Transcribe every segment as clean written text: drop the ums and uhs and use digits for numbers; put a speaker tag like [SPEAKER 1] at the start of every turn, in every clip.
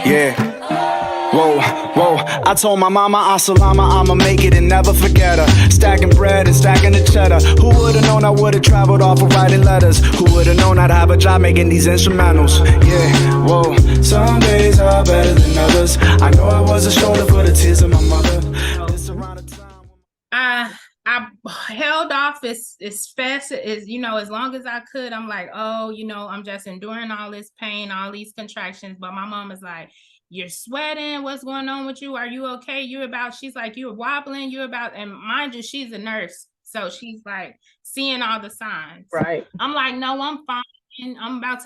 [SPEAKER 1] Yeah. Whoa, whoa, I told my mama, Asalama, I'ma make it and never forget her. Stacking bread and stacking the cheddar. Who would've known I would've traveled off of writing letters? Who would've known I'd have a job making these instrumentals? Yeah, whoa, some days are better than others. I know I wasn't shoulder for the tears of my mother. This around the time.
[SPEAKER 2] I held off as fast as, as long as I could. I'm like, oh, I'm just enduring all this pain, all these contractions. But my mom is like, you're sweating. What's going on with you? Are you okay? She's like, you're wobbling. And mind you, she's a nurse. So she's like seeing all the signs.
[SPEAKER 3] Right.
[SPEAKER 2] I'm like, no, I'm fine. I'm about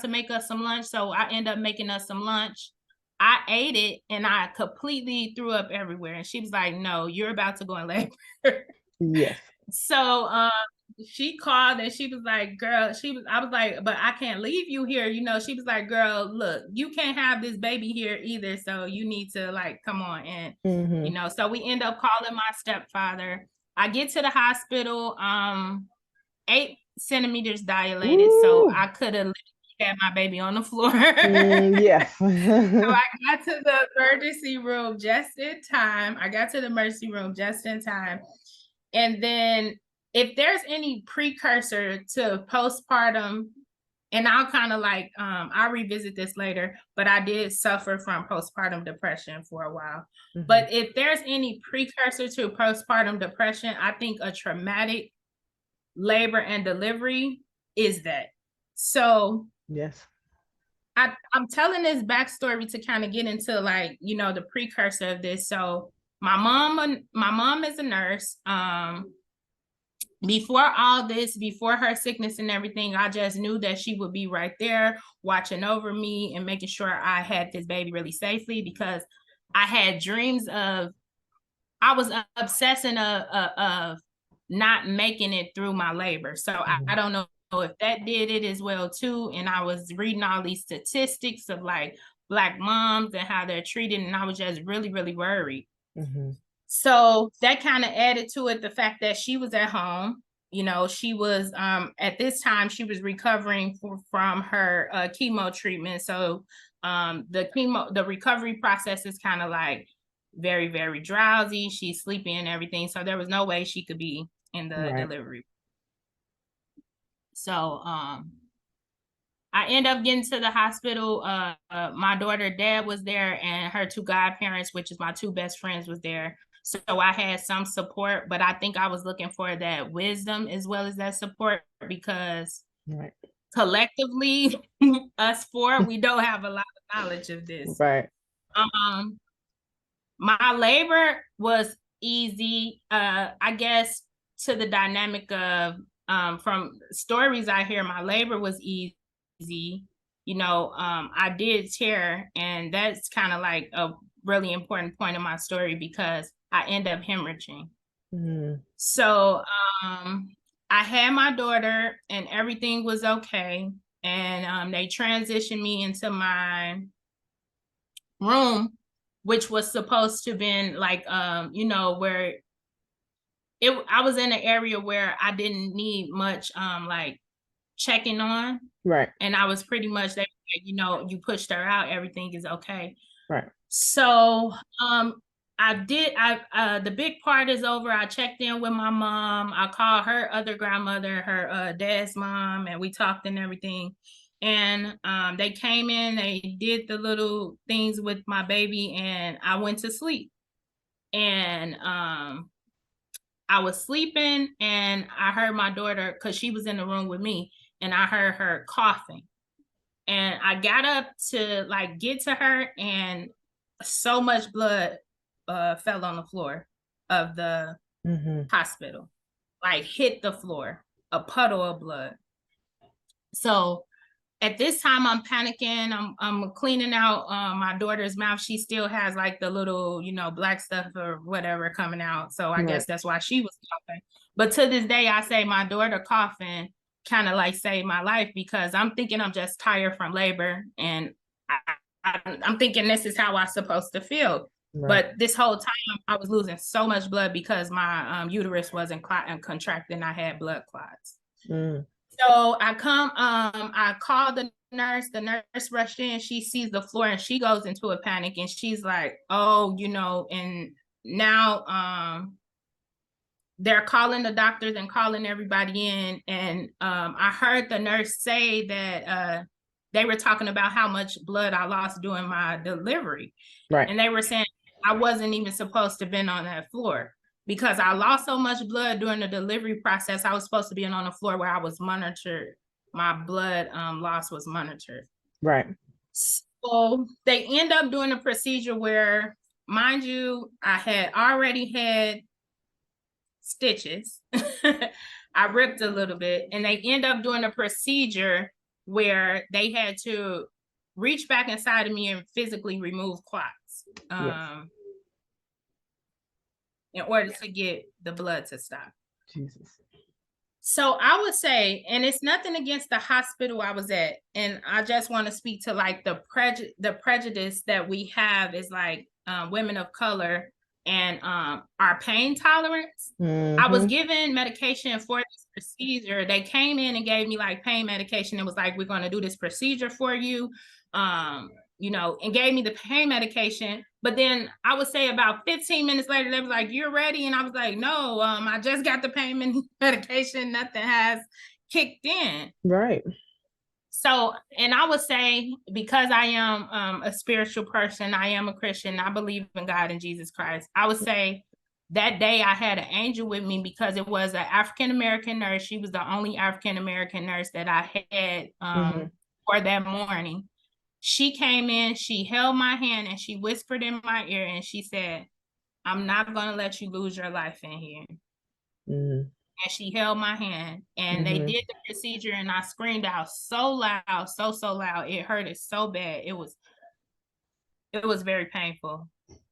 [SPEAKER 2] to make us some lunch. So I end up making us some lunch. I ate it and I completely threw up everywhere. And she was like, no, you're about to go in labor.
[SPEAKER 3] Yes.
[SPEAKER 2] So she called and she was like, girl, I was like, but I can't leave you here. She was like, girl, look, you can't have this baby here either. So you need to come on. And, so we end up calling my stepfather. I get to the hospital, 8 centimeters dilated. Ooh. So I could have had my baby on the floor.
[SPEAKER 3] Yes.
[SPEAKER 2] So I got to the emergency room just in time. And then if there's any precursor to postpartum, and I'll kind of I'll revisit this later, but I did suffer from postpartum depression for a while. Mm-hmm. But if there's any precursor to postpartum depression, I think a traumatic labor and delivery is that. So
[SPEAKER 3] yes,
[SPEAKER 2] I'm telling this backstory to kind of get into the precursor of this. So my mom is a nurse. Before all this, before her sickness and everything, I just knew that she would be right there watching over me and making sure I had this baby really safely, because I had dreams of, I was obsessing of not making it through my labor. So I don't know if that did it as well too. And I was reading all these statistics of Black moms and how they're treated, and I was just really, really worried. Mm-hmm. So that kind of added to it the fact that she was at home. She was at this time she was recovering from her chemo treatment. So the recovery process is kind of very, very drowsy. She's sleepy and everything. So there was no way she could be in the delivery. So I end up getting to the hospital. My daughter's dad was there, and her 2 godparents, which is my 2 best friends, was there. So I had some support, but I think I was looking for that wisdom as well as that support, because collectively, us 4, we don't have a lot of knowledge of this.
[SPEAKER 3] Right.
[SPEAKER 2] My labor was easy. I guess to the dynamic of from stories I hear, my labor was easy. I did tear, and that's kind of a really important point in my story, because I end up hemorrhaging. Mm. So I had my daughter and everything was okay. And they transitioned me into my room, which was supposed to have been where I was in an area where I didn't need much checking on.
[SPEAKER 3] Right.
[SPEAKER 2] And I was pretty much, you pushed her out, everything is okay.
[SPEAKER 3] Right.
[SPEAKER 2] So the big part is over. I checked in with my mom. I called her other grandmother, her dad's mom, and we talked and everything. And they came in, they did the little things with my baby, and I went to sleep. And I was sleeping, and I heard my daughter, because she was in the room with me, and I heard her coughing. And I got up to get to her, and so much blood fell on the floor of the hospital, hit the floor, a puddle of blood. So at this time, I'm panicking. I'm cleaning out my daughter's mouth. She still has the little, black stuff or whatever coming out. So I guess that's why she was coughing. But to this day, I say my daughter coughing kind of saved my life, because I'm thinking I'm just tired from labor, and I'm thinking this is how I'm supposed to feel. Right. But this whole time I was losing so much blood because my uterus wasn't contracting. I had blood clots. Mm. So I called the the nurse rushed in, she sees the floor and she goes into a panic and she's like, oh, and now they're calling the doctors and calling everybody in. And I heard the nurse say that they were talking about how much blood I lost during my delivery.
[SPEAKER 3] Right.
[SPEAKER 2] And they were saying I wasn't even supposed to have been on that floor because I lost so much blood during the delivery process. I was supposed to be on the floor where I was monitored. My blood loss was monitored.
[SPEAKER 3] Right.
[SPEAKER 2] So they end up doing a procedure where, mind you, I had already had stitches. I ripped a little bit, and they end up doing a procedure where they had to reach back inside of me and physically remove clots in order to get the blood to stop.
[SPEAKER 3] Jesus.
[SPEAKER 2] So I would say, and it's nothing against the hospital I was at, and I just want to speak to like the prejudice that we have is like women of color and our pain tolerance. I was given medication for this procedure. They came in and gave me like pain medication. It was like, we're going to do this procedure for you, and gave me the pain medication. But then I would say about 15 minutes later, they were like, you're ready. And I was like, no, I just got the pain medication. Nothing has kicked in.
[SPEAKER 3] Right.
[SPEAKER 2] So, and I would say, because I am a spiritual person, I am a Christian, I believe in God and Jesus Christ. I would say that day I had an angel with me because it was an African-American nurse. She was the only African-American nurse that I had for that morning. She came in, she held my hand and she whispered in my ear and she said, I'm not going to let you lose your life in here. And she held my hand and they did the procedure and I screamed out so loud, so loud. It hurted so bad. It was very painful.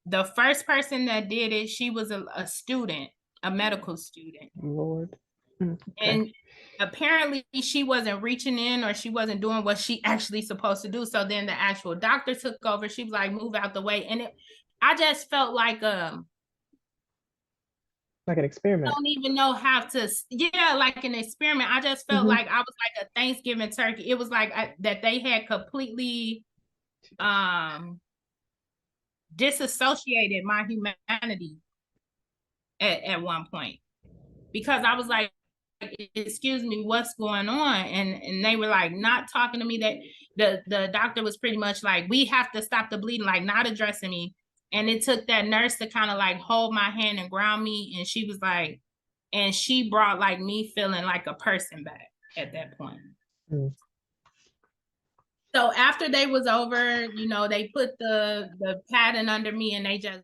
[SPEAKER 2] The first person that did it, she was a student, a medical student.
[SPEAKER 3] Lord. Okay.
[SPEAKER 2] And apparently she wasn't reaching in or she wasn't doing what she actually supposed to do. So then the actual doctor took over. She was like, move out the way. And I just felt like
[SPEAKER 3] an experiment.
[SPEAKER 2] I don't even know how to, like an experiment. I just felt like I was like a Thanksgiving turkey. It was like that they had completely disassociated my humanity at one point, because I was like, excuse me, what's going on? And they were like not talking to me. That the doctor was pretty much like, we have to stop the bleeding, like not addressing me. And it took that nurse to kind of like hold my hand and ground me. And she was like, and she brought like me feeling like a person back at that point. So after they was over, they put the padding under me and they just